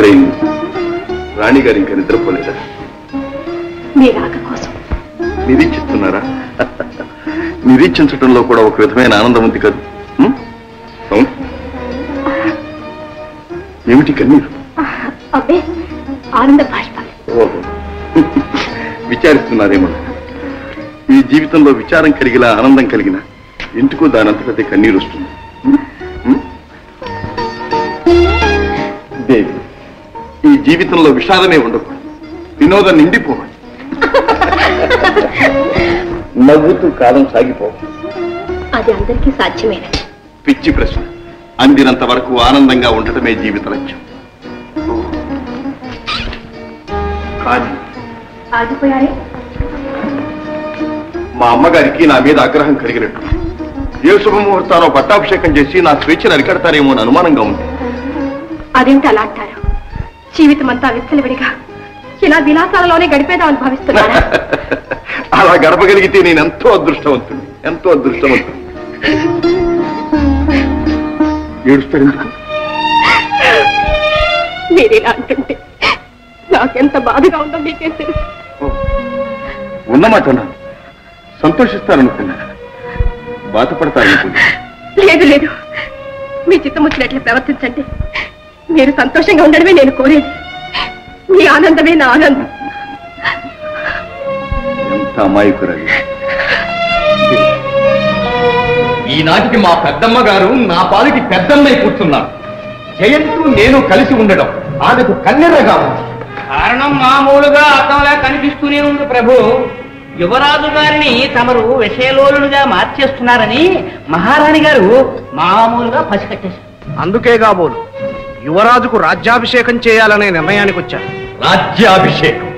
రాత్రైంది. రాణిగారు ఇంకా నిద్రపోలేదా? మీ రాక కోసం నిరీక్షిస్తున్నారా? నిరీక్షించడంలో కూడా ఒక విధమైన ఆనందం ఉంది కదా. ఏమిటి కన్నీరు? అబ్బే, ఆనంద బాష్పాలు. విచారిస్తున్నారేమో. ఈ జీవితంలో విచారం కలిగినా ఆనందం కలిగినా ఎందుకో దానంతటదే కన్నీరు వస్తుంది. దేవి, ఈ జీవితంలో విషాదమే ఉండకూడదు, వినోదం నిండిపోవాలి. నవ్వుతూ కాలం సాగిపోవాలి. అది అందరికీ సాధ్యమేనా? పిచ్చి ప్రశ్న. అందినంత వరకు ఆనందంగా ఉండటమే జీవిత లక్ష్యం. కానీ ఆగిపోయారే? మా అమ్మగారికి నా మీద ఆగ్రహం కలిగినట్టు ఏ శుభముహూర్తానో పట్టాభిషేకం చేసి నా స్వేచ్ఛను అరికడతారేమో అని అనుమానంగా ఉంది. అదేంటి అలా అంటారు? జీవితం అంతా విచ్చలవిడిగా ఇలా విలాసాలలోనే గడిపేదామని భావిస్తున్నారా? అలా గడపగలిగితే నేను ఎంతో అదృష్టవంతుడు, ఎంతో అదృష్టవంతుడు. ఏడుస్తాడు. మీరు ఇలా అంటుంటే నాకెంత బాధగా ఉందో మీకే తెలుసు. ఉన్నమాట అన్నాను. సంతోషిస్తారనుకున్నా, బాధపడతారనుకున్నా. లేదు లేదు, మీ చిత్తం వచ్చినట్లు ప్రవర్తించండి. మీరు సంతోషంగా ఉండడమే నేను కోరేది. మీ ఆనందమే నా ఆనందం. ఎంత అమాయకురాలి. ఈనాటికి మా పెద్దమ్మ గారు నా పాలికి పెద్దమ్మై కూర్చున్నారు. జయంతు నేను కలిసి ఉండడం ఆమెకు కన్నెరగా ఉంది. కారణం మామూలుగా అర్థంలా కనిపిస్తూనే ఉంది ప్రభు. యువరాజు గారిని తమరు విషయలోలుగా మార్చేస్తున్నారని మహారాణి గారు మామూలుగా పసికట్టేశారు. అందుకే కాబోలు యువరాజుకు రాజ్యాభిషేకం చేయాలనే నిర్ణయానికి వచ్చారు. రాజ్యాభిషేకం?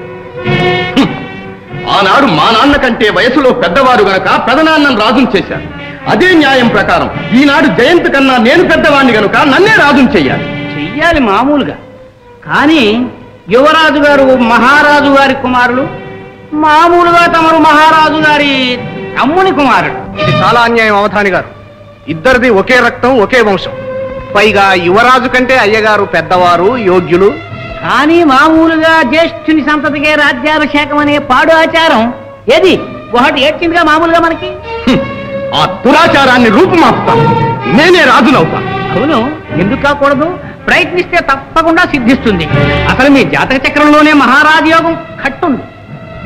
ఆనాడు మా నాన్న కంటే వయసులో పెద్దవారు గనక పెదనాన్నను రాజును చేశారు. అదే న్యాయం ప్రకారం ఈనాడు జయంత్ కన్నా నేను పెద్దవాణ్ణి గనుక నన్నే రాజును చెయ్యాలి మామూలుగా. కానీ యువరాజు గారు మహారాజు గారి కుమారులు, మామూలుగా తమరు మహారాజు గారి తమ్ముని కుమారుడు. ఇది చాలా అన్యాయం అవధాని గారు. ఇద్దరిది ఒకే రక్తం, ఒకే వంశం. పైగా యువరాజు కంటే అయ్యగారు పెద్దవారు, యోగ్యులు. కానీ మామూలుగా జ్యేష్ఠుని సంతతికే రాజ్యాభిషేకం అనే పాడు ఆచారం ఏది ఒకటి ఏడ్చిందిగా మామూలుగా మనకి. ఆ దురాచారాన్ని రూపుమాపుతాను, నేనే రాజునవుతా. అవును, ఎందుకు కాకూడదు? ప్రయత్నిస్తే తప్పకుండా సిద్ధిస్తుంది. అసలు మీ జాతక చక్రంలోనే మహారాజు యోగం కట్టుంది.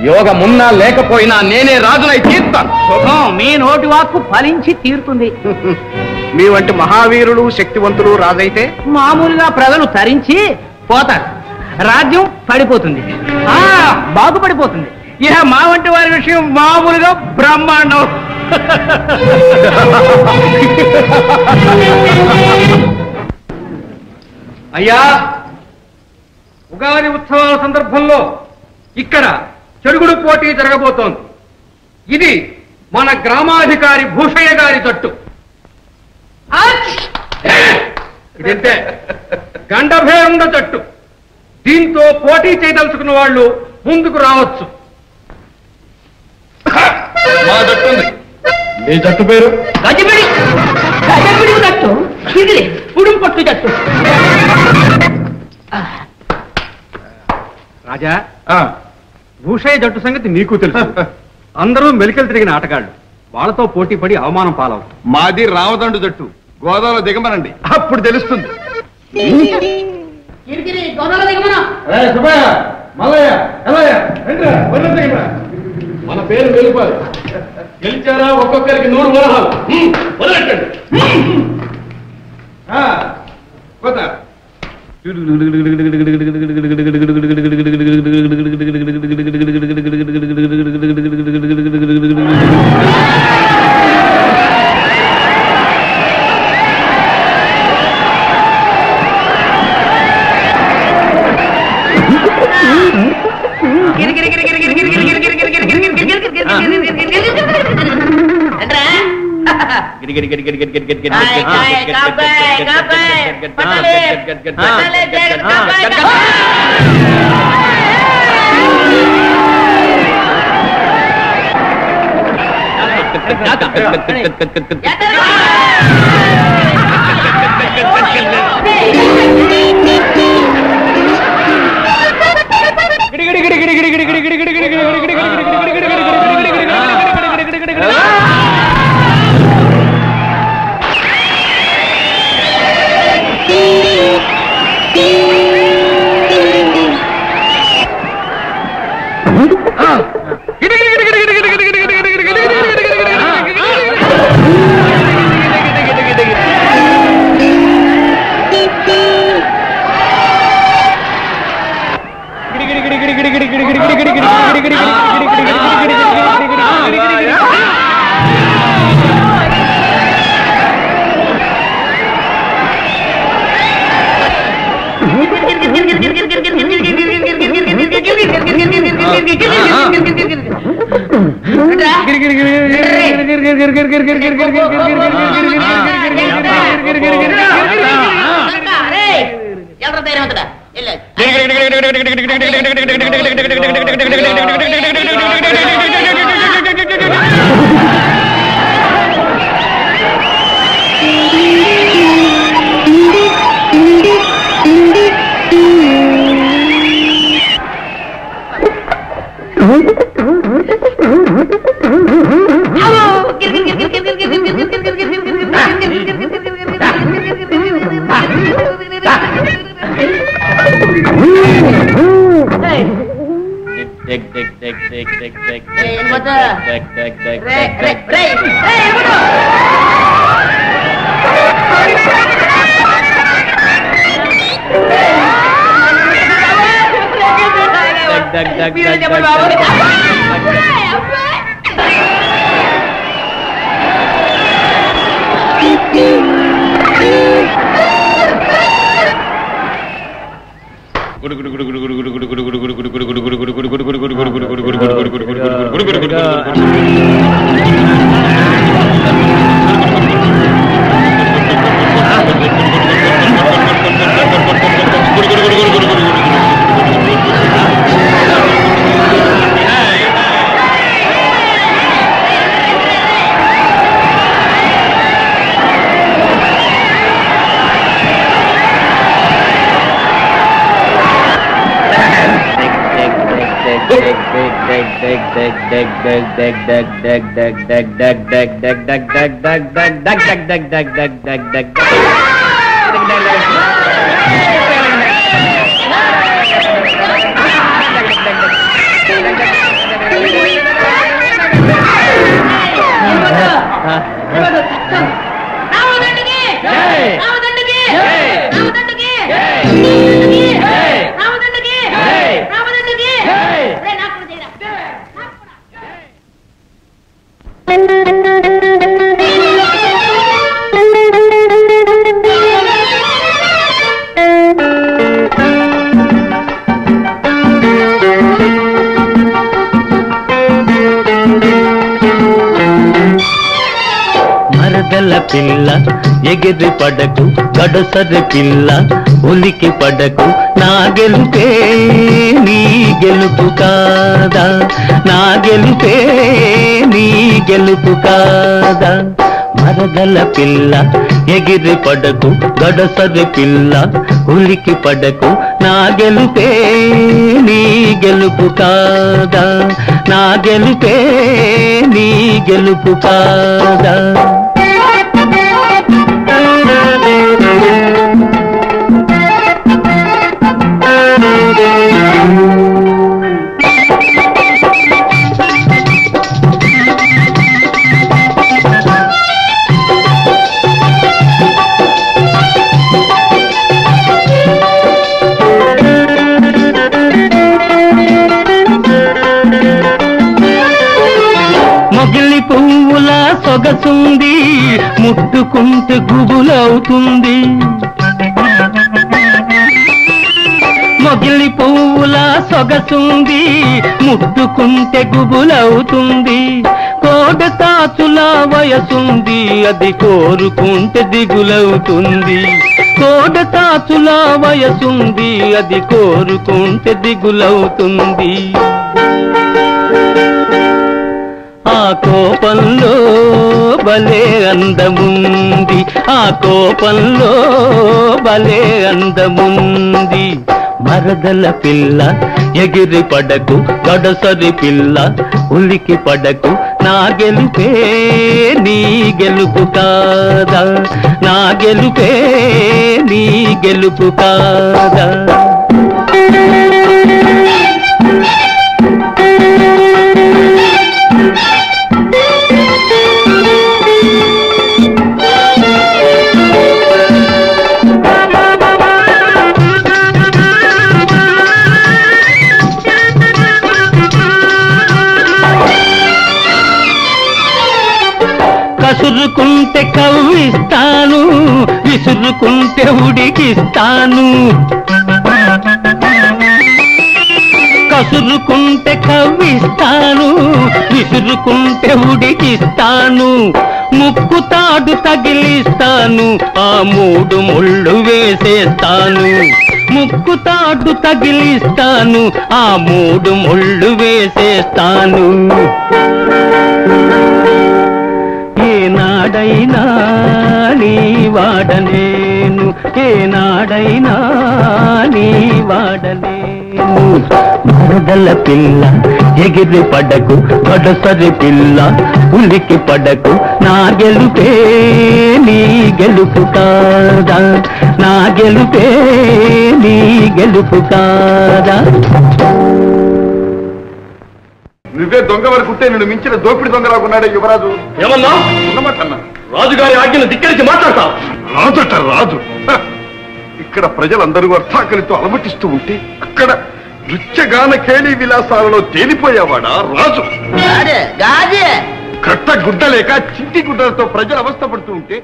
యోగమున్నా లేకపోయినా నేనే రాజునై తీర్తాను. మీ నోటి వాక్కు ఫలించి తీరుతుంది. మీ వంటి మహావీరులు, శక్తివంతులు రాజైతే మామూలుగా ప్రజలు తరించి పోతారు, రాజ్యం పడిపోతుంది, బాగుపడిపోతుంది. ఇక మా వంటి వారి విషయం మామూలుగా బ్రహ్మాండం. అయ్యా, ఉగాది ఉత్సవాల సందర్భంలో ఇక్కడ చెడుగుడు పోటీ జరగబోతోంది. ఇది మన గ్రామాధికారి భూషయ్య గారి తట్టు. ఇదంతే గండభేరుండ జట్టు. దీంతో పోటీ చేయదలుచుకున్న వాళ్ళు ముందుకు రావచ్చు. మా జట్టు ఉంది. మీ జట్టు పేరు? గజబిడి. గజబిడి జట్టు ఇది పుడుం పట్టు జట్టు. రాజా, భూషయ్య జట్టు సంగతి నీకు తెలుసు. అందరూ మెలికలు తిరిగిన ఆటగాళ్లు. వాళ్ళతో పోటీ పడి అవమానం పాలవుతారు. మాది రామదండు జట్టు. గోదావరిలో దిగమనండి, అప్పుడు తెలుస్తుంది. మన పేరు వెలుపాలి. గెలిచారా ఒక్కొక్కరికి 100 వరహాలు. వదలట్టండి. పిల్ల ఎగిరి పడకు గడసరి పిల్ల ఉలికి పడకు నా గెలుపే నీ గెలుపు కాదా నా గెలుపే నీ గెలుపు కాదా మరదల పిల్ల ఎగిరి పడకు గడసరి పిల్ల ఉలికి పడకు నా గెలుపే నీ గెలుపు కాదా నా గెలుపే నీ గెలుపు కాదా మొగిలి పువ్వుల సొగసుంది ముట్టుకుంటే గుబులవుతుంది మొగిలి పువ్వుల సొగసుంది ముట్టుకుంటే గుబులవుతుంది కోడ తాచుల వయసుంది అది కోరుకుంటే దిగులవుతుంది కోడ తాచుల వయసుంది అది కోరుకుంటే దిగులవుతుంది ఆ కోపంలో భలే అందముంది ఆ కోపంలో భలే అందముంది మరదల పిల్ల ఎగిరి పడకు గడసరి పిల్ల ఉలికి పడకు నా గెలుపే నీ గెలుపు కాదా నా గెలుపే నీ గెలుపు కాదా కసురుకుంటే కవ్విస్తాను, విసురుకుంటే ఉడికిస్తాను. కసురుకుంటే కవ్విస్తాను, విసురుకుంటే ఉడికిస్తాను. ముక్కుతాడు తగిలిస్తాను, ఆ 3 ముళ్ళు వేసేస్తాను. ముక్కుతాడు తగిలిస్తాను, ఆ 3 ముళ్ళు వేసేస్తాను. ఏనాడైనా నీ వాడలేను, ఏనాడైనా నీ వాడలేను. మరదల పిల్ల ఎగిరి పడకు, గడసరి పిల్ల ఉలికి పడకు. నా గెలుపే నీ గెలుపు కాదా, నా గెలుపే నీ గెలుపు కాదా. నువ్వే దొంగ వరకుంటే నిన్ను మించిన దోపిడి దొంగలాగున్నాడే యువరాజు. ఏమన్నా? ఉన్నమాటన్నా రాజుగారి ఆజ్ఞను ధిక్కరించి మాట్లాడతావు. రాజుట రాజు. ఇక్కడ ప్రజలందరూ అర్థాకలితో అలమటిస్తూ ఉంటే అక్కడ నృత్యగాన కేళీ విలాసాలలో తేలిపోయేవాడా రాజు. కట్ట గుడ్డ లేక చింటి గుడ్డలతో ప్రజలు అవస్థ పడుతూ ఉంటే